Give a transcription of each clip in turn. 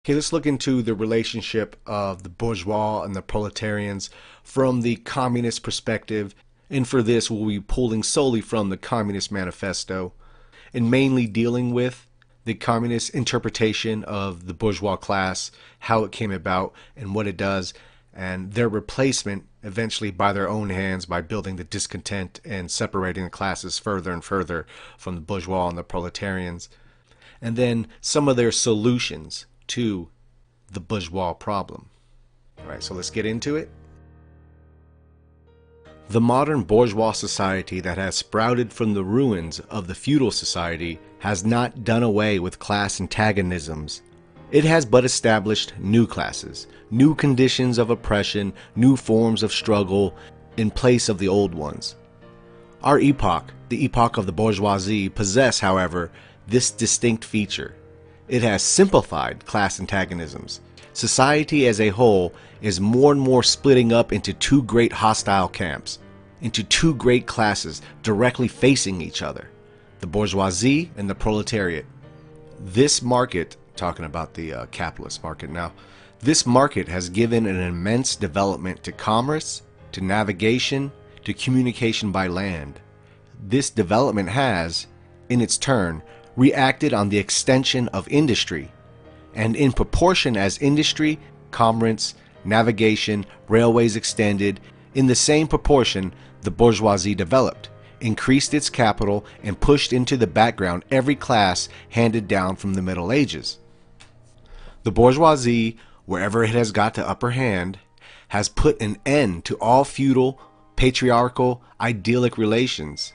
Okay, let's look into the relationship of the bourgeois and the proletarians from the communist perspective. And for this, we'll be pulling solely from the Communist Manifesto and mainly dealing with the communist interpretation of the bourgeois class, how it came about and what it does, and their replacement eventually by their own hands by building the discontent and separating the classes further and further from the bourgeois and the proletarians. And then some of their solutions to the bourgeois problem. All right, so let's get into it. The modern bourgeois society that has sprouted from the ruins of the feudal society has not done away with class antagonisms. It has but established new classes, new conditions of oppression, new forms of struggle in place of the old ones. Our epoch, the epoch of the bourgeoisie, possess, however, this distinct feature. It has simplified class antagonisms. Society as a whole is more and more splitting up into two great hostile camps, into two great classes directly facing each other, the bourgeoisie and the proletariat. This market, talking about the capitalist market now, this market has given an immense development to commerce, to navigation, to communication by land. This development has, in its turn, reacted on the extension of industry, and in proportion as industry, commerce, navigation, railways extended, in the same proportion the bourgeoisie developed, increased its capital, and pushed into the background every class handed down from the Middle Ages. The bourgeoisie, wherever it has got the upper hand, has put an end to all feudal, patriarchal, idyllic relations.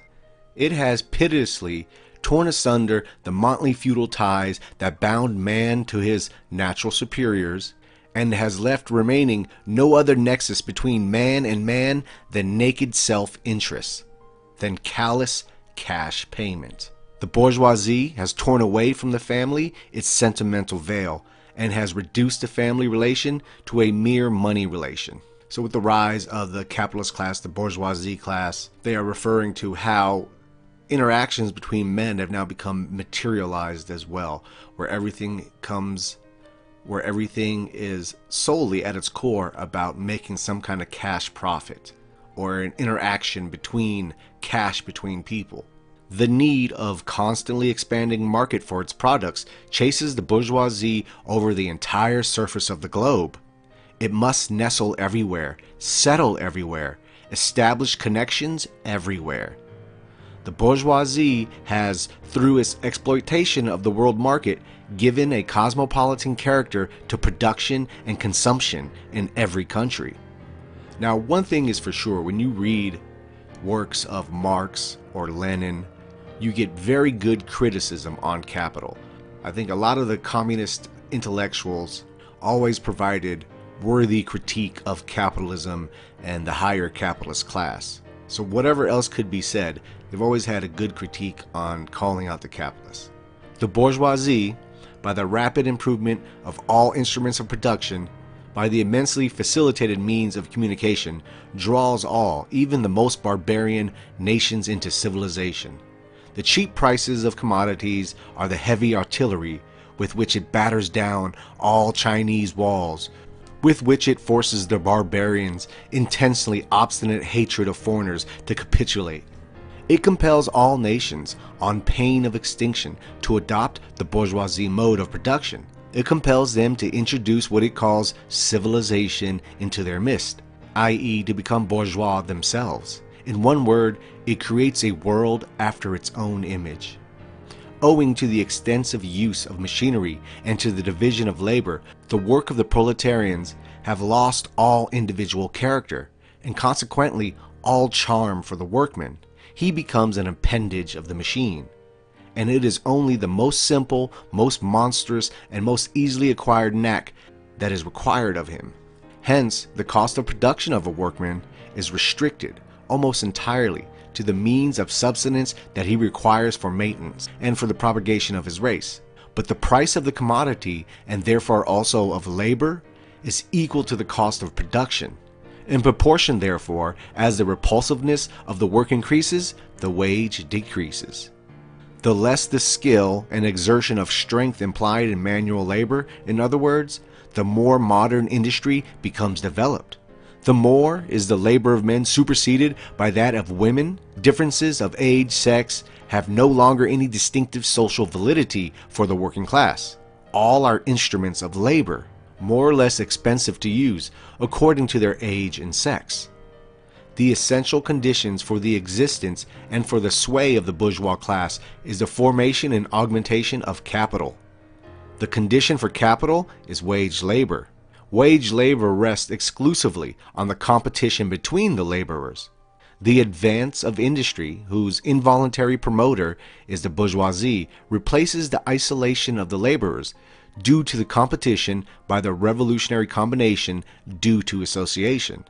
It has pitilessly torn asunder the motley feudal ties that bound man to his natural superiors, and has left remaining no other nexus between man and man than naked self-interest, than callous cash payment. The bourgeoisie has torn away from the family its sentimental veil, and has reduced the family relation to a mere money relation. So with the rise of the capitalist class, the bourgeoisie class, they are referring to how interactions between men have now become materialized as well, where everything is solely at its core about making some kind of cash profit or an interaction between cash between people. The need of constantly expanding market for its products chases the bourgeoisie over the entire surface of the globe. It must nestle everywhere, settle everywhere, establish connections everywhere. The bourgeoisie has, through its exploitation of the world market, given a cosmopolitan character to production and consumption in every country. Now, one thing is for sure, when you read works of Marx or Lenin, you get very good criticism on capital. I think a lot of the communist intellectuals always provided worthy critique of capitalism and the higher capitalist class. So whatever else could be said, they've always had a good critique on calling out the capitalists. The bourgeoisie, by the rapid improvement of all instruments of production, by the immensely facilitated means of communication, draws all, even the most barbarian, nations into civilization. The cheap prices of commodities are the heavy artillery with which it batters down all Chinese walls, with which it forces the barbarians' intensely obstinate hatred of foreigners to capitulate. It compels all nations, on pain of extinction, to adopt the bourgeoisie mode of production. It compels them to introduce what it calls civilization into their midst, i.e. to become bourgeois themselves. In one word, it creates a world after its own image. Owing to the extensive use of machinery and to the division of labor, the work of the proletarians have lost all individual character, and consequently all charm for the workman. He becomes an appendage of the machine, and it is only the most simple, most monstrous, and most easily acquired knack that is required of him. Hence, the cost of production of a workman is restricted almost entirely to the means of subsistence that he requires for maintenance and for the propagation of his race. But the price of the commodity, and therefore also of labor, is equal to the cost of production. In proportion, therefore, as the repulsiveness of the work increases, the wage decreases. The less the skill and exertion of strength implied in manual labor, in other words, the more modern industry becomes developed. The more is the labor of men superseded by that of women. Differences of age, sex have no longer any distinctive social validity for the working class. All are instruments of labor, more or less expensive to use according to their age and sex. The essential conditions for the existence and for the sway of the bourgeois class is the formation and augmentation of capital. The condition for capital is wage labor. Wage labor rests exclusively on the competition between the laborers. The advance of industry, whose involuntary promoter is the bourgeoisie, replaces the isolation of the laborers due to the competition by the revolutionary combination due to association.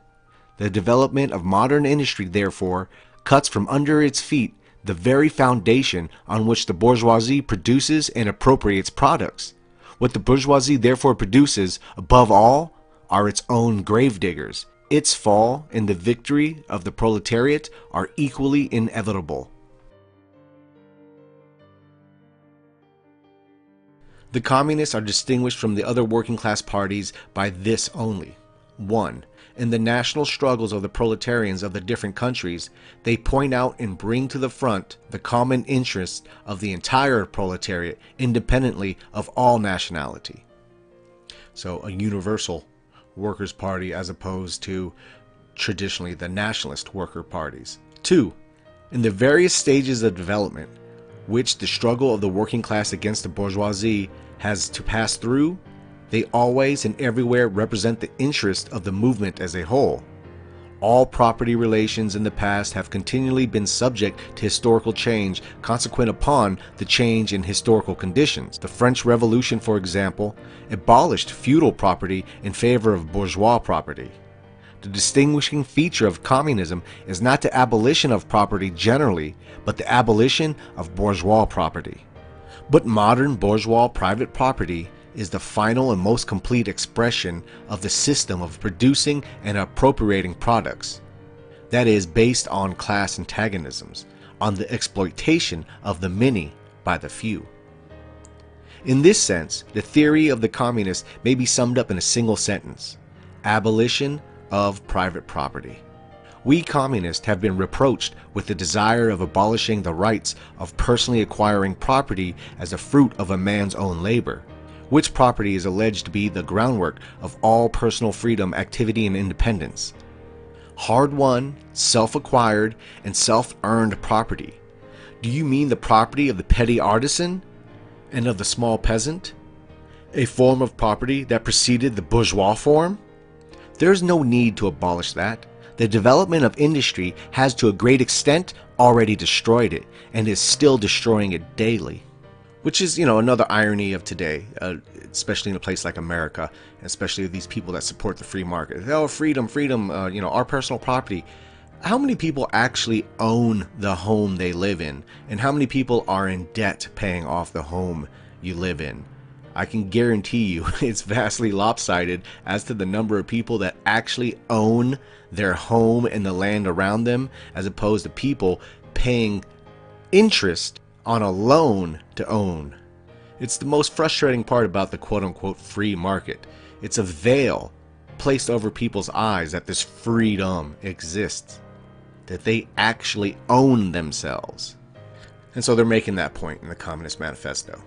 The development of modern industry, therefore, cuts from under its feet the very foundation on which the bourgeoisie produces and appropriates products. What the bourgeoisie therefore produces, above all, are its own gravediggers. Its fall and the victory of the proletariat are equally inevitable. The communists are distinguished from the other working class parties by this only. 1. In the national struggles of the proletarians of the different countries, they point out and bring to the front the common interests of the entire proletariat, independently of all nationality. So a universal workers' party as opposed to traditionally the nationalist worker parties. 2. In the various stages of development which the struggle of the working class against the bourgeoisie has to pass through, they always and everywhere represent the interest of the movement as a whole. All property relations in the past have continually been subject to historical change consequent upon the change in historical conditions. The French Revolution, for example, abolished feudal property in favor of bourgeois property. The distinguishing feature of communism is not the abolition of property generally, but the abolition of bourgeois property. But modern bourgeois private property is the final and most complete expression of the system of producing and appropriating products. That is based on class antagonisms, on the exploitation of the many by the few. In this sense, the theory of the communists may be summed up in a single sentence: abolition of private property. We communists have been reproached with the desire of abolishing the rights of personally acquiring property as a fruit of a man's own labor, which property is alleged to be the groundwork of all personal freedom, activity, and independence. Hard-won, self-acquired, and self-earned property. Do you mean the property of the petty artisan and of the small peasant? A form of property that preceded the bourgeois form? There is no need to abolish that. The development of industry has to a great extent already destroyed it, and is still destroying it daily. Which is, another irony of today, especially in a place like America, especially these people that support the free market. Oh, freedom, our personal property. How many people actually own the home they live in? And how many people are in debt paying off the home you live in? I can guarantee you it's vastly lopsided as to the number of people that actually own their home and the land around them, as opposed to people paying interest on a loan to own. It's the most frustrating part about the quote-unquote free market. It's a veil placed over people's eyes that this freedom exists, that they actually own themselves. And so they're making that point in the Communist Manifesto.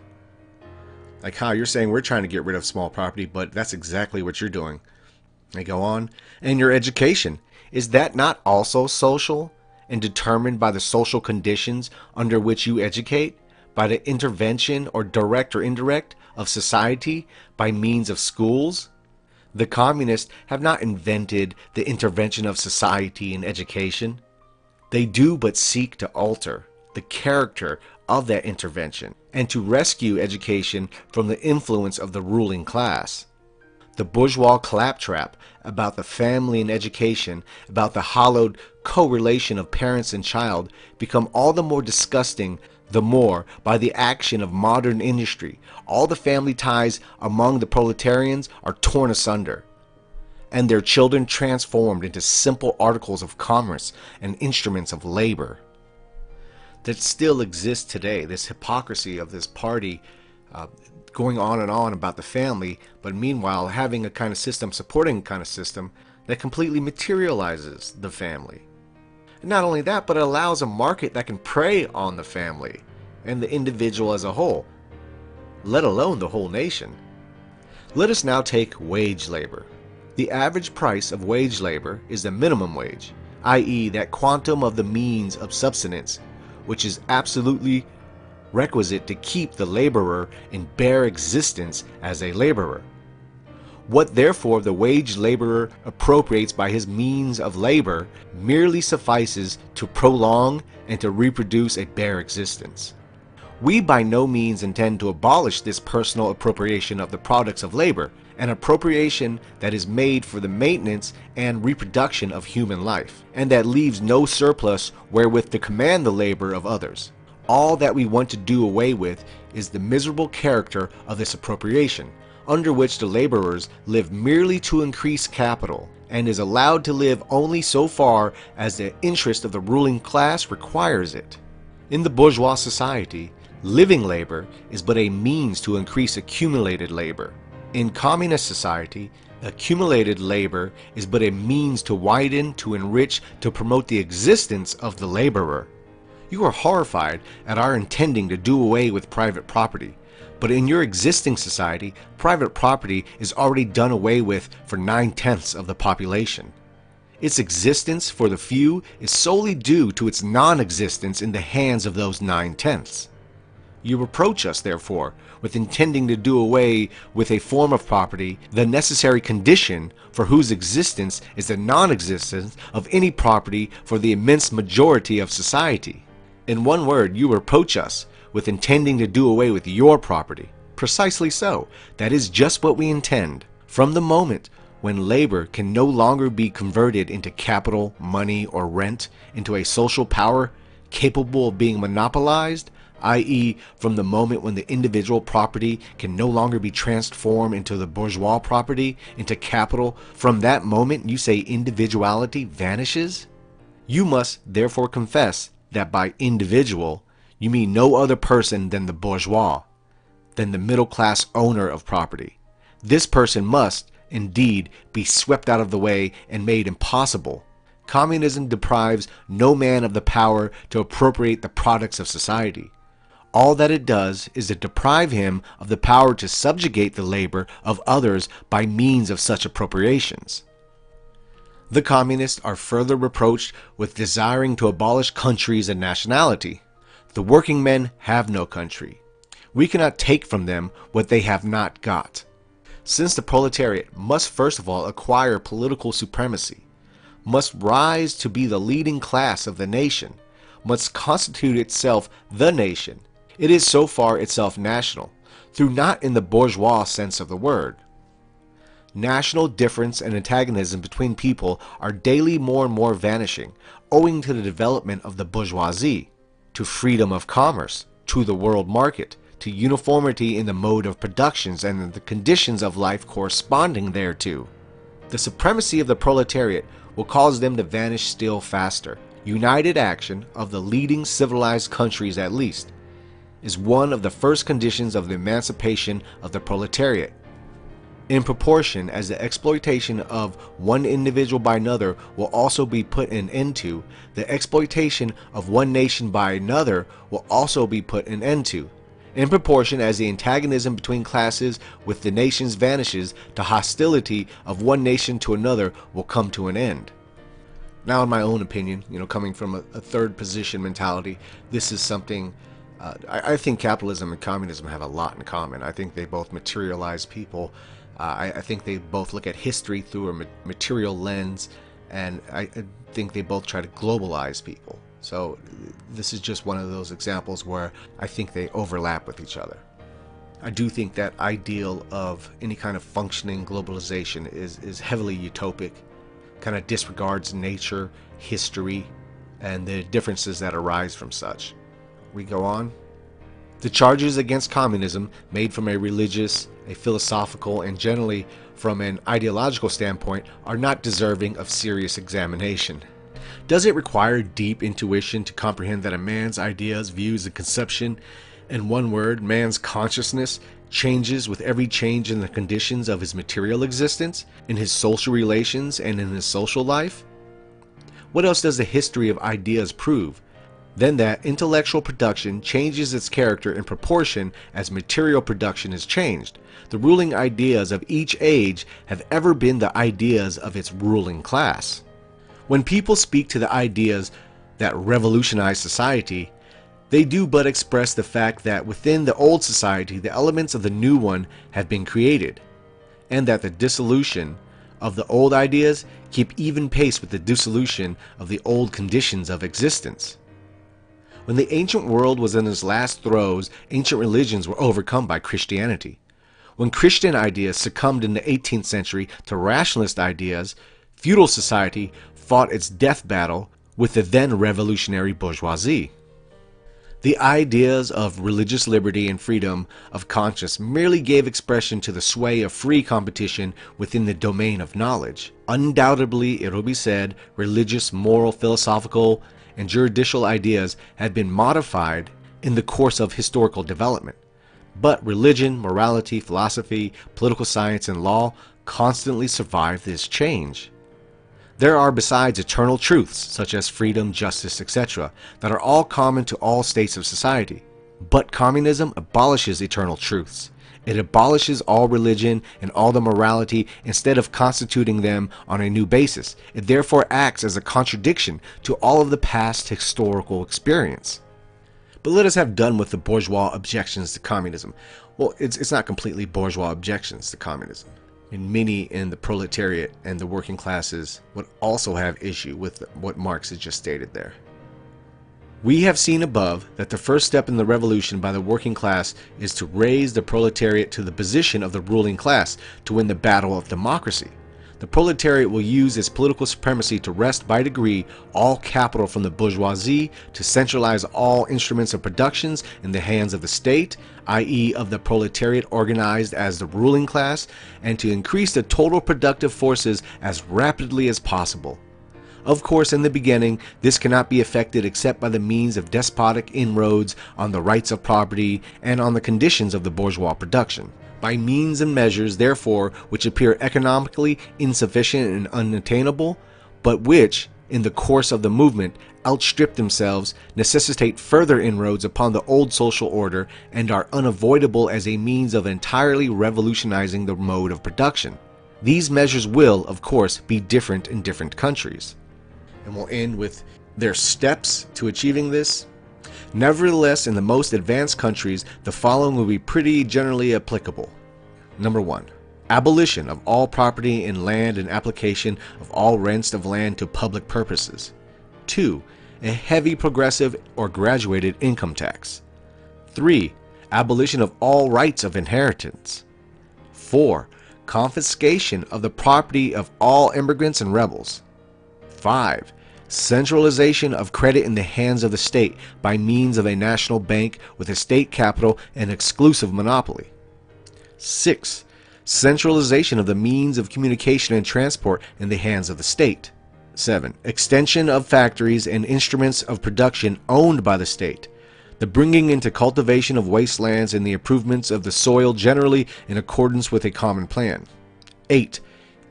Like how you're saying we're trying to get rid of small property, but that's exactly what you're doing. They go on, and your education, is that not also social and determined by the social conditions under which you educate, by the intervention, or direct or indirect, of society by means of schools? The communists have not invented the intervention of society in education. They do but seek to alter the character of that intervention and to rescue education from the influence of the ruling class. The bourgeois claptrap about the family and education, about the hollowed correlation of parents and child, become all the more disgusting the more, by the action of modern industry, all the family ties among the proletarians are torn asunder, and their children transformed into simple articles of commerce and instruments of labor. that still exists today. This hypocrisy of this party going on and on about the family, but meanwhile having a kind of system, supporting a kind of system that completely materializes the family. And not only that, but it allows a market that can prey on the family and the individual as a whole, let alone the whole nation. Let us now take wage labor. The average price of wage labor is the minimum wage, i.e. that quantum of the means of subsistence, which is absolutely requisite to keep the laborer in bare existence as a laborer. What therefore the wage laborer appropriates by his means of labor merely suffices to prolong and to reproduce a bare existence. We by no means intend to abolish this personal appropriation of the products of labor, an appropriation that is made for the maintenance and reproduction of human life, and that leaves no surplus wherewith to command the labor of others. All that we want to do away with is the miserable character of this appropriation, under which the laborers live merely to increase capital, and is allowed to live only so far as the interest of the ruling class requires it. In the bourgeois society, living labor is but a means to increase accumulated labor. In communist society, accumulated labor is but a means to widen, to enrich, to promote the existence of the laborer. You are horrified at our intending to do away with private property, but in your existing society, private property is already done away with for 9/10 of the population. Its existence for the few is solely due to its non-existence in the hands of those 9/10. You reproach us, therefore, with intending to do away with a form of property, the necessary condition for whose existence is the non-existence of any property for the immense majority of society. In one word, you reproach us with intending to do away with your property. Precisely so. That is just what we intend. From the moment when labor can no longer be converted into capital, money, or rent, into a social power capable of being monopolized, i.e. from the moment when the individual property can no longer be transformed into the bourgeois property, into capital, from that moment you say individuality vanishes? You must therefore confess that by individual you mean no other person than the bourgeois, than the middle class owner of property. This person must, indeed, be swept out of the way and made impossible. Communism deprives no man of the power to appropriate the products of society. All that it does is to deprive him of the power to subjugate the labor of others by means of such appropriations. The communists are further reproached with desiring to abolish countries and nationality. The working men have no country. We cannot take from them what they have not got. Since the proletariat must first of all acquire political supremacy, must rise to be the leading class of the nation, must constitute itself the nation, it is so far itself national, though not in the bourgeois sense of the word. National difference and antagonism between people are daily more and more vanishing, owing to the development of the bourgeoisie, to freedom of commerce, to the world market, to uniformity in the mode of productions and the conditions of life corresponding thereto. The supremacy of the proletariat will cause them to vanish still faster. United action of the leading civilized countries at least is one of the first conditions of the emancipation of the proletariat. In proportion as the exploitation of one individual by another will also be put an end to, the exploitation of one nation by another will also be put an end to. In proportion as the antagonism between classes with the nations vanishes, the hostility of one nation to another will come to an end. Now, in my own opinion, coming from a third position mentality, this is something, I think capitalism and communism have a lot in common. I think they both materialize people. I think they both look at history through a material lens, and I think they both try to globalize people. So this is just one of those examples where I think they overlap with each other. I do think that ideal of any kind of functioning globalization is heavily utopic, kind of disregards nature, history, and the differences that arise from such. We go on. The charges against communism made from a religious, a philosophical, and generally from an ideological standpoint are not deserving of serious examination. Does it require deep intuition to comprehend that a man's ideas, views, and conception, in one word, man's consciousness, changes with every change in the conditions of his material existence, in his social relations, and in his social life? What else does the history of ideas prove than that intellectual production changes its character in proportion as material production is changed? The ruling ideas of each age have ever been the ideas of its ruling class. When people speak to the ideas that revolutionize society, they do but express the fact that within the old society the elements of the new one have been created, and that the dissolution of the old ideas keep even pace with the dissolution of the old conditions of existence. When the ancient world was in its last throes, ancient religions were overcome by Christianity. When Christian ideas succumbed in the 18th century to rationalist ideas, feudal society fought its death battle with the then revolutionary bourgeoisie. The ideas of religious liberty and freedom of conscience merely gave expression to the sway of free competition within the domain of knowledge. Undoubtedly, it will be said, religious, moral, philosophical, and juridical ideas have been modified in the course of historical development. But religion, morality, philosophy, political science, and law constantly survive this change. There are besides eternal truths, such as freedom, justice, etc., that are all common to all states of society. But communism abolishes eternal truths. It abolishes all religion and all the morality instead of constituting them on a new basis. It therefore acts as a contradiction to all of the past historical experience. But let us have done with the bourgeois objections to communism. Well, it's not completely bourgeois objections to communism. And many in the proletariat and the working classes would also have issue with what Marx has just stated there. We have seen above that the first step in the revolution by the working class is to raise the proletariat to the position of the ruling class to win the battle of democracy. The proletariat will use its political supremacy to wrest by degree all capital from the bourgeoisie, to centralize all instruments of productions in the hands of the state, i.e. of the proletariat organized as the ruling class, and to increase the total productive forces as rapidly as possible. Of course, in the beginning, this cannot be effected except by the means of despotic inroads on the rights of property and on the conditions of the bourgeois production. By means and measures, therefore, which appear economically insufficient and unattainable, but which, in the course of the movement, outstrip themselves, necessitate further inroads upon the old social order, and are unavoidable as a means of entirely revolutionizing the mode of production. These measures will, of course, be different in different countries. And we'll end with their steps to achieving this. Nevertheless, in the most advanced countries, the following will be pretty generally applicable. Number 1. Abolition of all property in land and application of all rents of land to public purposes. 2. A heavy progressive or graduated income tax. 3. Abolition of all rights of inheritance. 4. Confiscation of the property of all immigrants and rebels. 5. Centralization of credit in the hands of the state by means of a national bank with a state capital and exclusive monopoly. 6. Centralization of the means of communication and transport in the hands of the state. 7. Extension of factories and instruments of production owned by the state. The bringing into cultivation of wastelands and the improvements of the soil generally in accordance with a common plan. 8.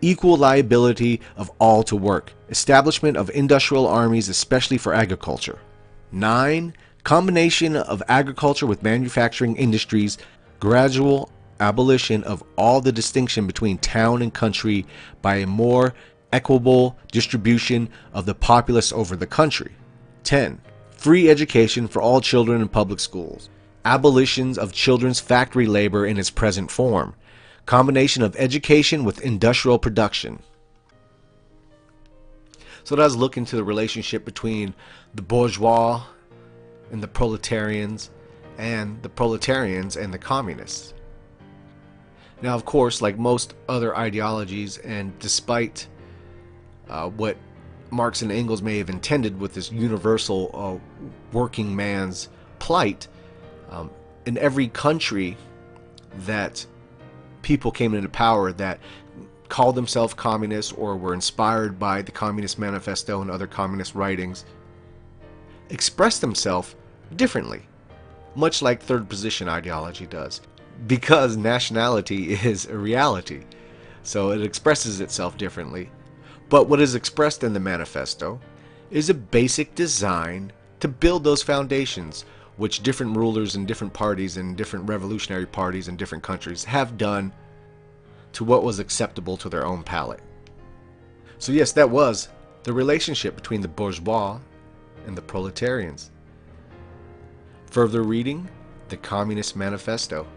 Equal liability of all to work. Establishment of industrial armies, especially for agriculture. 9. Combination of agriculture with manufacturing industries. Gradual abolition of all the distinction between town and country by a more equitable distribution of the populace over the country. 10. Free education for all children in public schools. Abolitions of children's factory labor in its present form. Combination of education with industrial production. So let's look into the relationship between the bourgeois and the proletarians and the proletarians and the communists. Now, of course, like most other ideologies, and despite what Marx and Engels may have intended with this universal working man's plight, in every country that people came into power, that called themselves communists or were inspired by the Communist Manifesto and other communist writings expressed themselves differently, much like third position ideology does, because nationality is a reality. So it expresses itself differently. But what is expressed in the manifesto is a basic design to build those foundations, which different rulers and different parties and different revolutionary parties in different countries have done to what was acceptable to their own palate. So yes, that was the relationship between the bourgeois and the proletarians. Further reading, the Communist Manifesto.